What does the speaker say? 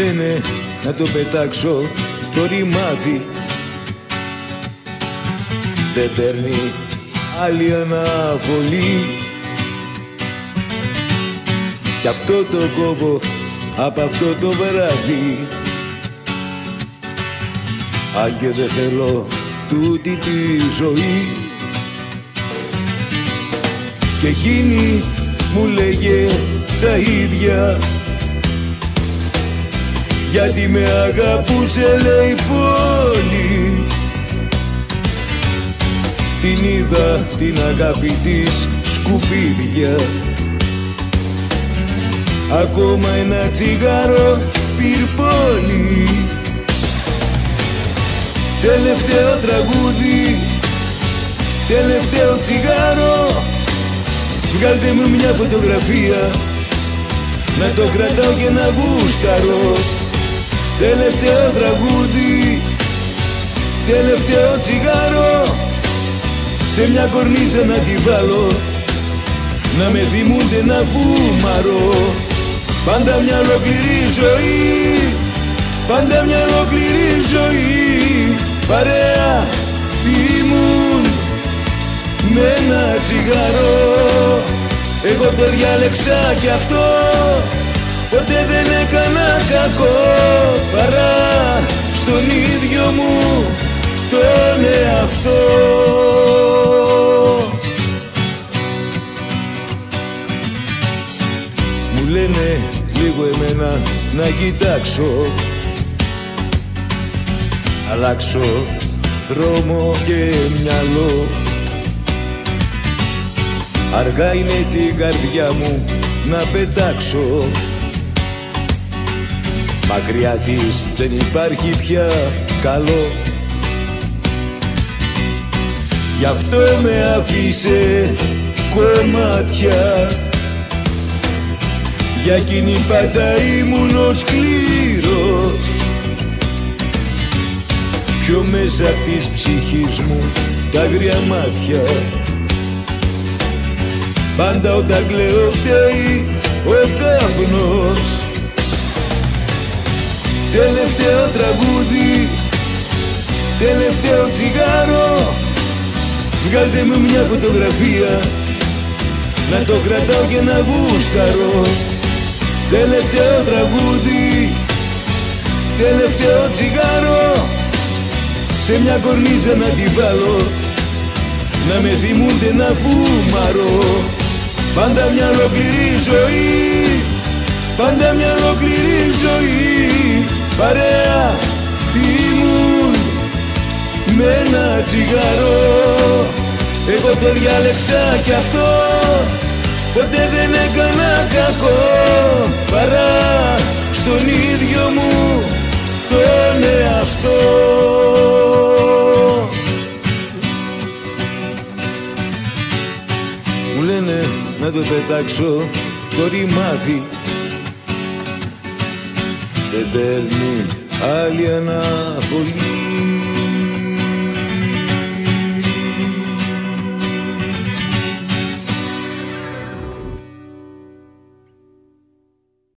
λένε να το πετάξω το ρημάδι, δεν παίρνει άλλη αναβολή. Κι αυτό το κόβω από αυτό το βράδυ, αν και δεν θέλω τούτη τη ζωή. Και εκείνη μου λέγε τα ίδια, γιατί με αγαπούσε λέει πολύ. Την είδα την αγάπη της σκουπίδια, ακόμα ένα τσιγάρο πυρπόλι. Τελευταίο τραγούδι, τελευταίο τσιγάρο, βγάλτε μου μια φωτογραφία να το κρατάω και να γούσταρω. Τελευταίο τραγούδι, τελευταίο τσιγάρο, σε μια κορνίζα να τη βάλω, να με θυμούνται να φουμαρώ. Πάντα μια ολόκληρη ζωή, πάντα μια ολόκληρη ζωή, παρέα ήμουν με ένα τσιγάρο. Εγώ το διάλεξα κι αυτό, ποτέ δεν έκανα κακό, παρά στον ίδιο μου τον εαυτό. Μου λένε λίγο εμένα να κοιτάξω, αλλάξω δρόμο και μυαλό. Αργά είναι την καρδιά μου να πετάξω, μακριά της δεν υπάρχει πια καλό. Γι' αυτό με αφήσε κομμάτια, για εκείνη πάντα ήμουν ο σκληρός. Πιο μέσα απ' της ψυχής μου τα άγρια μάτια, πάντα όταν κλαίω φταίει ο καπνός. Τελευταίο τραγούδι, τελευταίο τσιγάρο, βγάλτε μου μια φωτογραφία να το κρατάω και να γούσταρω. Τελευταίο τραγούδι, τελευταίο τσιγάρο, σε μια κορνίζα να τη βάλω, να με θυμούνται να φουμαρώ. Πάντα μια ολόκληρη ζωή, πάντα μια ολόκληρη ζωή, παρέα ήμουν με ένα τσιγάρο. Εγώ το διάλεξα κι αυτό, ποτέ δεν έκανα κακό, παρά στον ίδιο μου τον εαυτό. Μου λένε να το πετάξω το ρημάδι, δεν παίρνει άλλη αναβολή.